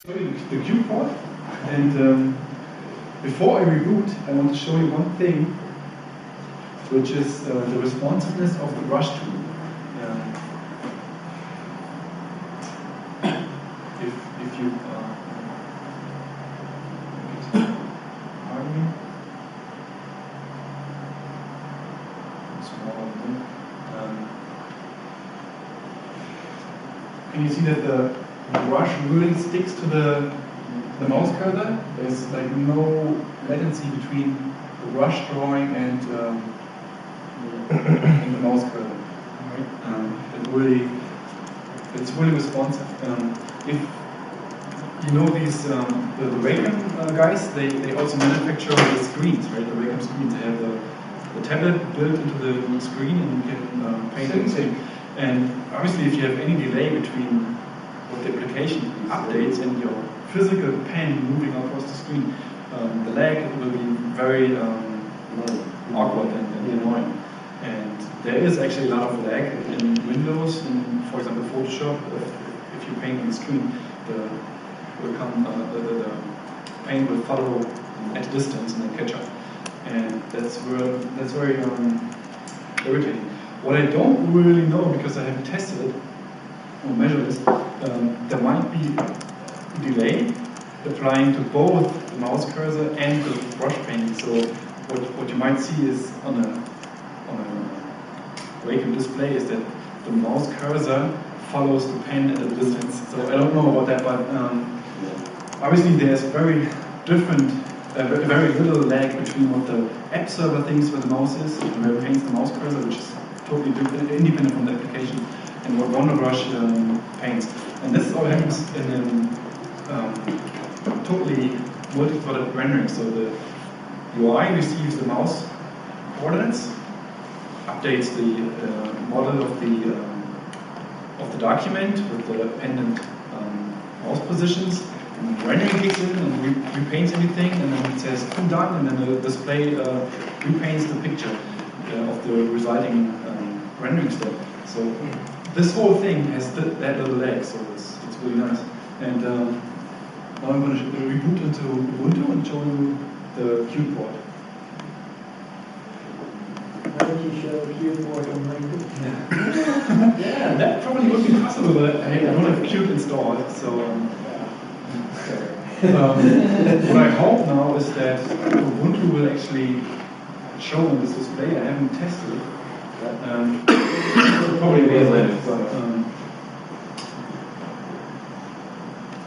The cube port, and before I reboot, I want to show you one thing, which is the responsiveness of the brush tool. If you can you see that the brush really sticks to the mouse cursor? There's like no latency between the brush drawing and the mouse cursor. Right? It's really responsive. If you know these the Wacom guys, they also manufacture the screens, right? The Wacom screens. They have the tablet built into the screen, and you can paint anything. And obviously, if you have any delay between what the application updates and your physical pen moving across the screen, the lag will be very awkward and annoying. And there is actually a lot of lag in Windows, in, for example, Photoshop. If you paint on the screen, the paint will follow at a distance and then catch up. And that's very irritating. What I don't really know, because I haven't tested it or measured this, there might be delay applying to both the mouse cursor and the brush painting. So what you might see is on a Wacom display is that the mouse cursor follows the pen at a distance. So I don't know about that, but obviously there's very little lag between what the app server thinks where the mouse is and where it paints the mouse cursor, which is totally different, independent from the application, and what WonderBrush paints. And this all happens in totally multi-threaded rendering. So the UI receives the mouse coordinates, updates the model of the document with the appended mouse positions, and rendering kicks in and repaints everything, and then it says done, and then the display repaints the picture of the resulting rendering step. So this whole thing has that little lag, so it's really nice. And now I'm going to reboot into Ubuntu and show you the cube port. Why don't you show cube port on Haiku? Yeah, that probably would be possible, but I don't have cube installed, so what I hope now is that Ubuntu will actually show on this display. I haven't tested it. Probably will later, but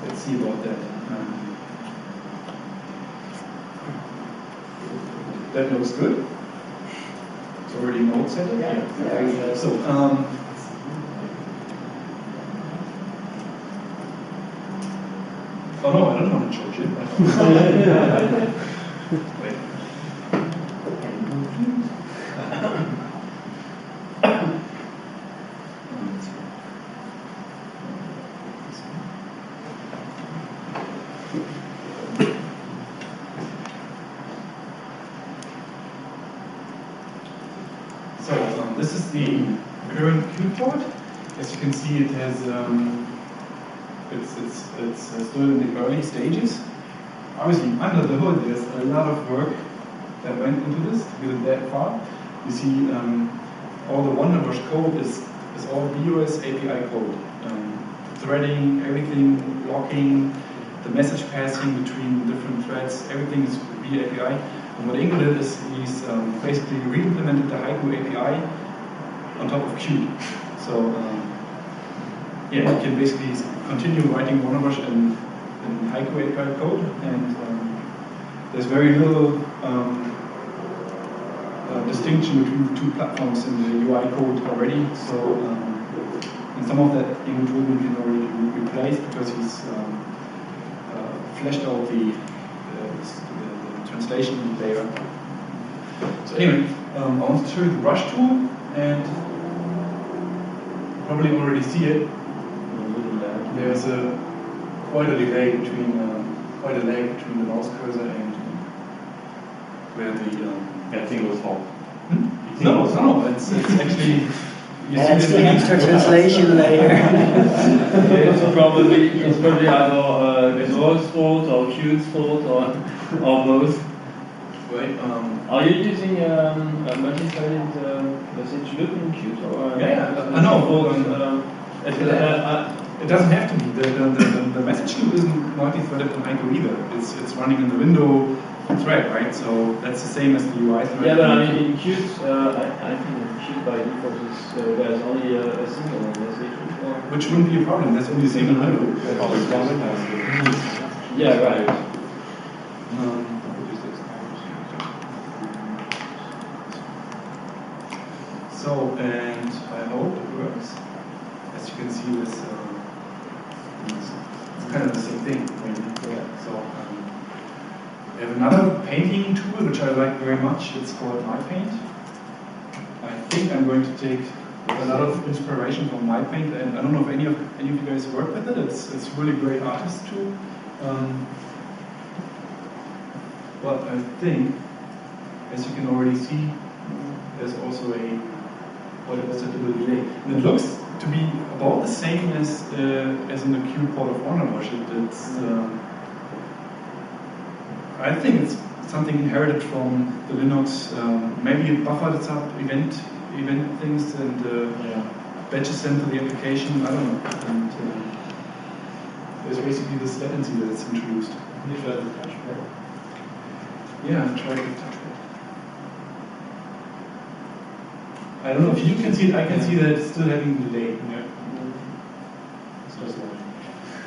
let's see about that. That looks good. It's already node set up. Yeah. So oh no, I don't want to charge it. Wait. So this is the current cube port. As you can see, it has it's still in the early stages. Obviously, under the hood, there's a lot of work that went into this to get it that far. You see, all the WonderBrush code is all BOS API code. Threading, everything, locking, the message passing between different threads, everything is via API. And what Ingo did is he's basically re-implemented the Haiku API on top of Qt. So yeah, you can basically continue writing WonderBrush in Haiku API code, and there's very little distinction between the two platforms in the UI code already. So and some of that Ingo Toolman can already replace because he's fleshed out the translation layer. So anyway, I want to show you the brush tool, and you probably already see it. There's quite a delay between quite a lag between the mouse cursor and where the thing was hot. No, it's actually You That's see the extra translation layer. It's probably either Gesorg's fault or Qt's fault or both. Right. Are you using a multi-threaded message loop in Qt or? I know. It doesn't have to be. The message loop isn't multi-threaded in Haiku either. It's running in the window thread, right? So that's the same as the UI thread. Yeah, but I mean in Qt, I think in Qt by default there's only a single message. Which wouldn't be a problem. There's only a single Haiku. Yeah, right. So, and I hope it works. As you can see, this it's kind of the same thing. Yeah. So, we have another painting tool which I like very much. It's called MyPaint. I think I'm going to take a lot of inspiration from MyPaint, and I don't know if any of you guys work with it. It's really great artist tool. But I think, as you can already see, there's also a delay. And it looks to be about the same as in the Future of WonderBrush. I think it's something inherited from the Linux. Maybe it buffered its up event things and batches them to the application. I don't know. And there's basically this latency that it's introduced. You try the touchpad. Yeah, I tried the touchpad. I don't know if you can see it. I can see that it's still having a delay. Yeah. It's just one.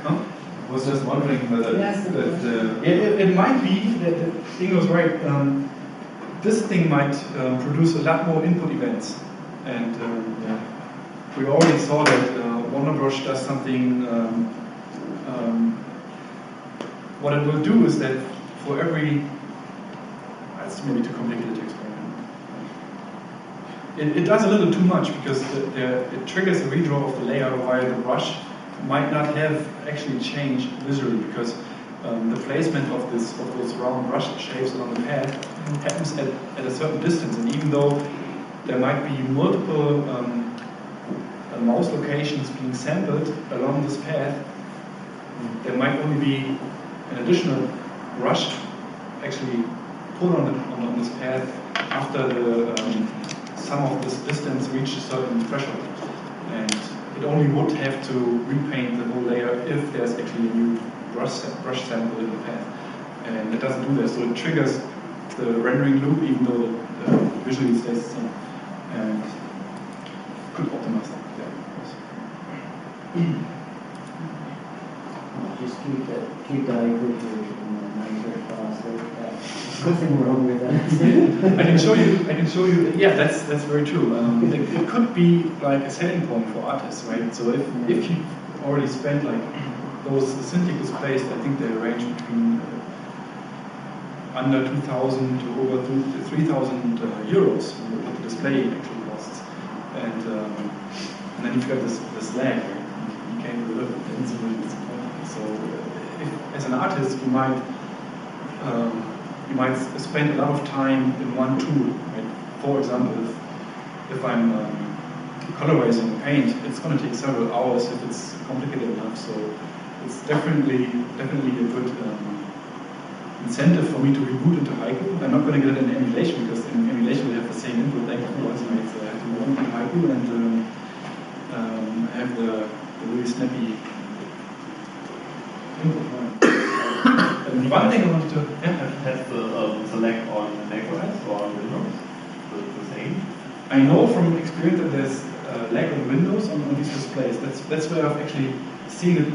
Huh? I was just wondering whether It might be that Ingo's right. This thing might produce a lot more input events, and we already saw that WonderBrush does something. What it will do is that for every, it's maybe too complicated to explain. It does a little too much because it triggers a redraw of the layer while the brush might not have actually changed visually because the placement of those round brush shapes along the path happens at a certain distance, and even though there might be multiple mouse locations being sampled along this path, there might only be an additional brush actually put on this path after the sum of this distance reaches a certain threshold, and it only would have to repaint the whole layer if there's actually a new brush sample in the path, and it doesn't do that. So it triggers the rendering loop even though visually it stays the same, and could optimize that. Just keep the Haiku version nicer, faster. There's nothing wrong with that. I can show you. Yeah, that's very true. It could be like a selling point for artists, right? So if you already spent like those Cintiq displays, I think they range between under 2,000 to over 3,000 euros what the display actually costs, and then you've got this lag. Right? You can't do it. It's really disappointing. So if, as an artist, you might spend a lot of time in one tool. Right? For example, if I'm colorizing paint, it's going to take several hours if it's complicated enough. So it's definitely a good incentive for me to reboot into Haiku. I'm not going to get it in emulation because in emulation we have the same input length. Right? So I have to reboot into Haiku and have the really snappy input. And one thing I wanted to Has the select on macOS or on Windows the same? I know from experience that there's lag on Windows on these displays. That's where I've actually seen it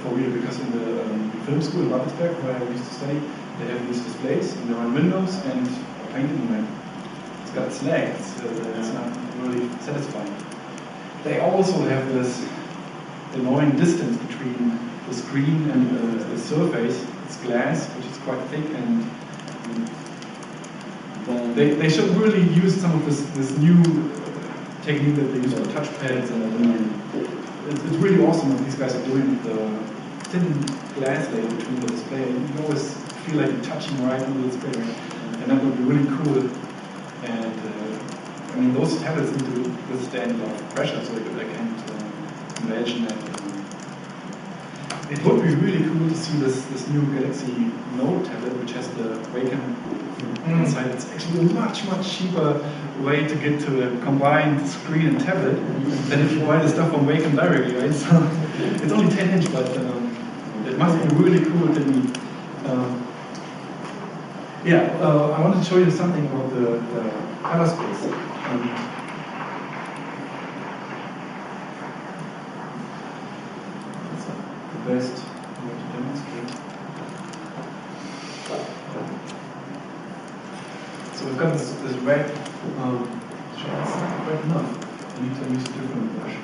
for real, because in the film school in Babelsberg, where I used to study, they have these displays and they're on Windows, and painting when it's got its lag. It's not really satisfying. They also have this annoying distance between the screen and the surface. It's glass, which is quite thick, and they should really use some of this new technique that they use for touchpads, and it's really awesome what these guys are doing with the thin glass layer between the display. And you always feel like you're touching right on the display, and that would be really cool. And I mean, those tablets need to withstand a lot of pressure, so I can't imagine that. It would be really cool to see this new Galaxy Note tablet, which has the Wacom inside. It's actually a much cheaper way to get to a combined screen and tablet than if you buy the stuff from Wacom directly, right? So it's only 10-inch, but it must be really cool to me. I wanted to show you something about the color space. That's the best way to demonstrate. So we've got this red. It's not red enough. I need to use a different brush.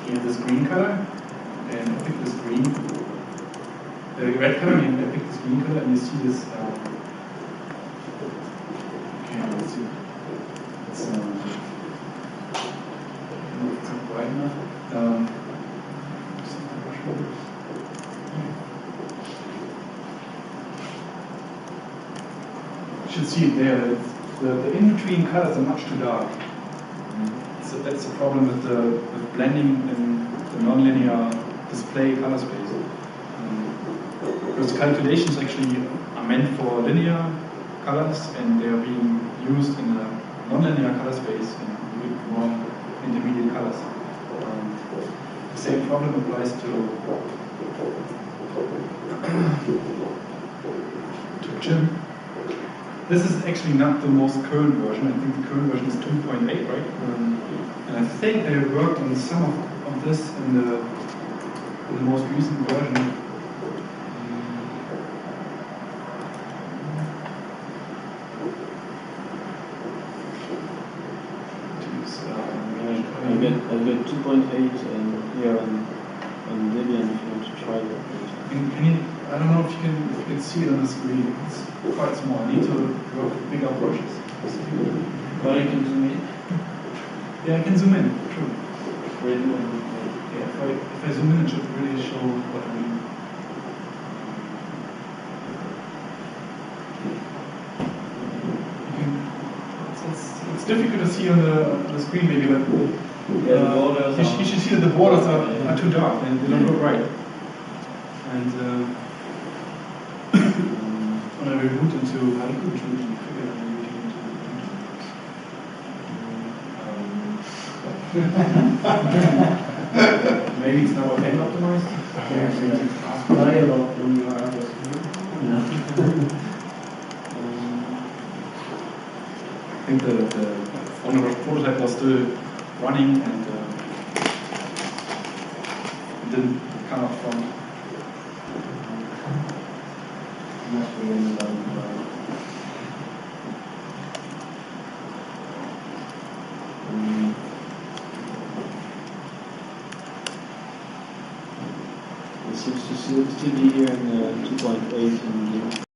Here this green color, and I pick this green, the red color, and I pick this green color, and you see this. Okay, let's see. It's not bright enough. You should see it there. The in-between colors are much too dark. So that's the problem with blending in the nonlinear display color space. Because calculations actually are meant for linear colors, and they are being used in a nonlinear color space in more intermediate colors. The same problem applies to Jim. This is actually not the most current version. I think the current version is 2.8, right? And I think they worked on some of this in the most recent version. I've got 2.8 here on Debian if you want to try that. I don't know if you can see it on the screen. It's quite small. I need to work with bigger brushes. But you can zoom in. Yeah, I can zoom in. True. Really? Yeah, if I zoom in, it should really show what I mean. It's difficult to see on the screen, maybe, but yeah, the borders you should see that the borders are too dark and they don't look right. And when I reboot into Haiku, which will be figured out maybe it's now again optimized. Dialogue when you are others. I think the WonderBrush prototype was still running and it didn't come up front. Must be in the It seems to still be here in 2.8 and